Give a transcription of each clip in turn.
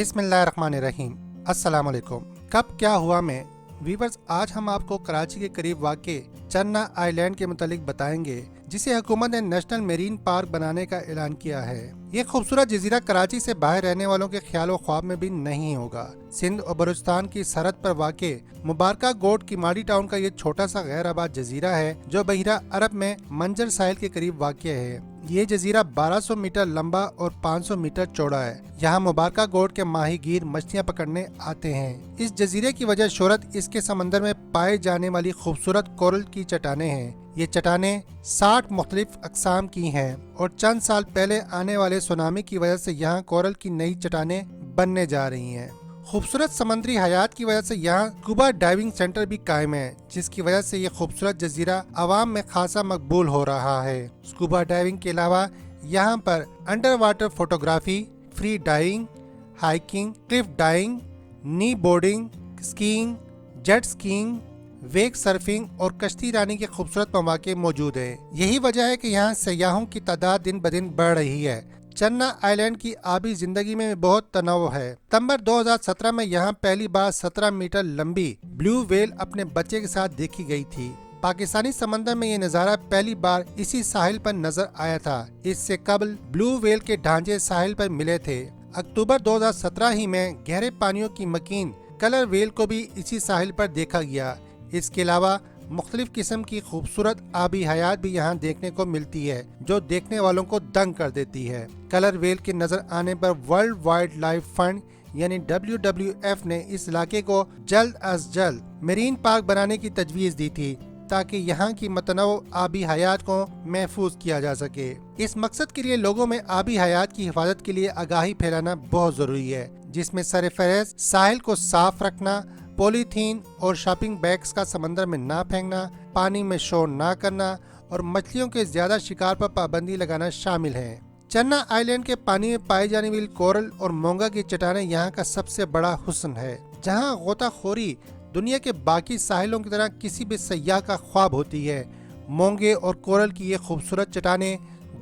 बिस्मिल्लाहिर्रहमानिर्रहीम। अस्सलाम वालेकुम। कब क्या हुआ में वीवर्स, आज हम आपको कराची के करीब वाक़े चन्ना आइलैंड के मुतालिक बताएंगे, जिसे हुकूमत ने नेशनल मेरीन पार्क बनाने का ऐलान किया है। ये खूबसूरत जजीरा कराची से बाहर रहने वालों के ख्याल ख्वाब में भी नहीं होगा। सिंध और बलूचिस्तान की सरहद पर वाक़े मुबारका गोट की माड़ी टाउन का ये छोटा सा गैर आबाद जजीरा है, जो बहिरा अरब में मंजर साहिल के करीब वाक़ है। ये जजीरा 1200 मीटर लंबा और 500 मीटर चौड़ा है। यहाँ मुबारका गोट के माहीगीर मछलियाँ पकड़ने आते हैं। इस जजीरे की वजह शोहरत इसके समंदर में पाए जाने वाली खूबसूरत कोरल की चट्टानें हैं। ये चट्टानें 60 मुख्तलिफ अक़साम की हैं और चंद साल पहले आने वाले सुनामी की वजह से यहाँ कोरल की नई चट्टानें बनने जा रही हैं। खूबसूरत समंदरी हयात की वजह से यहाँ स्कूबा डाइविंग सेंटर भी कायम है, जिसकी वजह से ये खूबसूरत जजीरा आवाम में खासा मकबूल हो रहा है। स्कूबा डाइविंग के अलावा यहाँ पर underwater photography, free diving, hiking, cliff diving, knee boarding, skiing, jet skiing, wake surfing और कश्ती रानी के खूबसूरत मौके मौजूद है। यही वजह है कि यहाँ सयाहों की तादाद दिन ब दिन बढ़ रही है। चन्ना आइलैंड की आबी जिंदगी में बहुत तनाव है। सितंबर 2017 में यहाँ पहली बार 17 मीटर लंबी ब्लू व्हेल अपने बच्चे के साथ देखी गई थी। पाकिस्तानी समंदर में ये नज़ारा पहली बार इसी साहिल पर नजर आया था। इससे कबल ब्लू व्हेल के ढांचे साहिल पर मिले थे। अक्टूबर 2017 ही में गहरे पानियों की मकीन कलर व्हेल को भी इसी साहिल पर देखा गया। इसके अलावा मुख्तलिफ किस्म की खूबसूरत आबी हयात भी यहाँ देखने को मिलती है, जो देखने वालों को दंग कर देती है। कलर व्हेल के नजर आने पर वर्ल्ड वाइल्ड लाइफ फंड यानी WWF ने इस इलाके को जल्द अज जल्द मेरीन पार्क बनाने की तजवीज दी थी, ताकि यहाँ की मतनव आबी हयात को महफूज किया जा सके। इस मकसद के लिए लोगों में आबी हयात की हिफाजत के लिए आगाही फैलाना बहुत जरूरी है, जिसमें सरफहरिस्त साहिल को साफ रखना, पॉलीथीन और शॉपिंग बैग्स का समंदर में ना फेंकना, पानी में शोर ना करना और मछलियों के ज्यादा शिकार पर पाबंदी लगाना शामिल है। चन्ना आइलैंड के पानी में पाई जाने वाली कोरल और मोंगा की चट्टानें यहाँ का सबसे बड़ा हुस्न है, जहाँ गोताखोरी दुनिया के बाकी साहिलों की तरह किसी भी सयाह का ख्वाब होती है। मोंगे और कोरल की ये खूबसूरत चट्टानें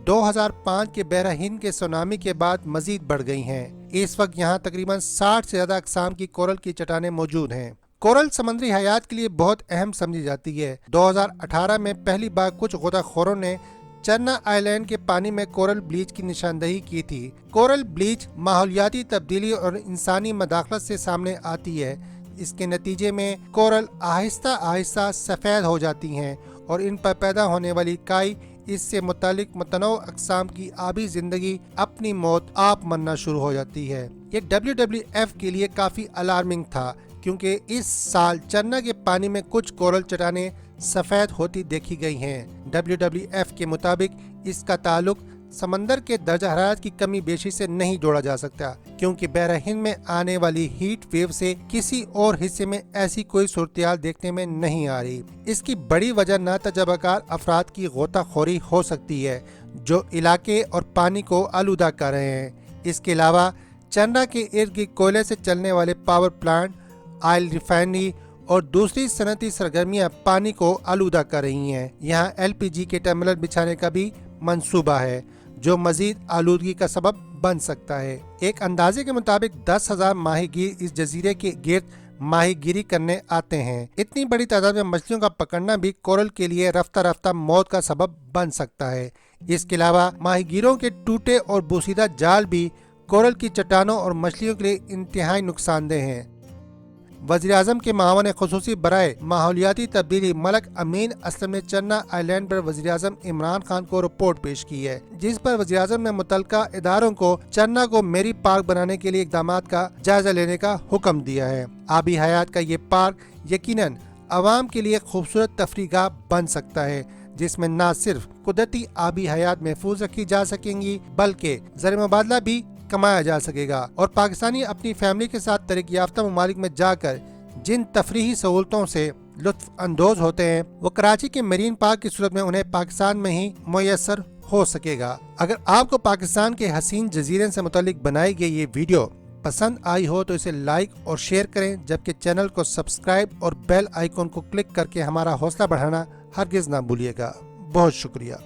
2005 के बहरा हिंद के सुनामी के बाद मजीद बढ़ गई हैं। इस वक्त यहाँ तकरीबन 60 से ज्यादा अक़साम की कोरल की चट्टानें मौजूद हैं। कोरल समुद्री हयात के लिए बहुत अहम समझी जाती है। 2018 में पहली बार कुछ गोताखोरों ने चन्ना आइलैंड के पानी में कोरल ब्लीच की निशानदही की थी। कोरल ब्लीच माहौलियाती तब्दीली और इंसानी मदाखलत से सामने आती है। इसके नतीजे में कोरल आहिस्ता आहिस्ता सफ़ेद हो जाती हैं और इन पर पैदा होने वाली काई इससे मुतालिक मुतनव अक़साम की आबी जिंदगी अपनी मौत आप मरना शुरू हो जाती है। ये WWF के लिए काफ़ी अलार्मिंग था, क्योंकि इस साल चन्ना के पानी में कुछ कोरल चट्टानें सफ़ेद होती देखी गई हैं। WWF के मुताबिक इसका ताल्लुक समंदर के दर्जा हरारत की कमी बेशी से नहीं जोड़ा जा सकता, क्योंकि बहरा हिंद में आने वाली हीट वेव से किसी और हिस्से में ऐसी कोई सूरत देखने में नहीं आ रही। इसकी बड़ी वजह नातजर्बाकार अफराद की गोताखोरी हो सकती है, जो इलाके और पानी को आलूदा कर रहे हैं। इसके अलावा चन्ना के इर्द गिर्द कोयले से चलने वाले पावर प्लांट, ऑयल रिफाइनरी और दूसरी सनती सरगर्मियां पानी को आलूदा कर रही हैं। यहाँ LPG के टर्मिनल बिछाने का भी मंसूबा है, जो मजीद आलूदगी का सबब बन सकता है। एक अंदाजे के मुताबिक 10,000 माहीगीर इस जजीरे के गिर्द माहीगीरी करने आते हैं। इतनी बड़ी तादाद में मछलियों का पकड़ना भी कोरल के लिए रफ्ता रफ्ता मौत का सबब बन सकता है। इसके अलावा माहीगीरों के टूटे और बोसीदा जाल भी कोरल की चट्टानों और मछलियों के लिए इंतहाई नुकसानदेह हैं। वज़ीर-ए-आज़म के मावन ख़ुसूसी बराए माहौलियाती तब्दीली मलक अमीन असलम ने चन्ना आइलैंड पर वज़ीर-ए-आज़म इमरान खान को रिपोर्ट पेश की है, जिस पर वज़ीर-ए-आज़म ने मुतल्लिका इदारों को चन्ना को मेरी पार्क बनाने के लिए इक़दामात का जायजा लेने का हुक्म दिया है। आबी हयात का ये पार्क यकीनन आवाम के लिए खूबसूरत तफरीगाह बन सकता है, जिसमें न सिर्फ कुदरती आबी हयात महफूज रखी जा सकेंगी, बल्कि ज़र मुबादला भी कमाया जा सकेगा और पाकिस्तानी अपनी फैमिली के साथ तरक्की याफ्ता ममालिक में जाकर जिन तफरीही सहूलतों से लुत्फ अंदोज होते हैं, वो कराची के मरीन पार्क की सूरत में उन्हें पाकिस्तान में ही मुयस्सर हो सकेगा। अगर आपको पाकिस्तान के हसीन जजीरे से मुतालिक बनाई गई ये वीडियो पसंद आई हो तो इसे लाइक और शेयर करें, जबकि चैनल को सब्सक्राइब और बेल आइकॉन को क्लिक करके हमारा हौसला बढ़ाना हरगिज ना भूलिएगा। बहुत शुक्रिया।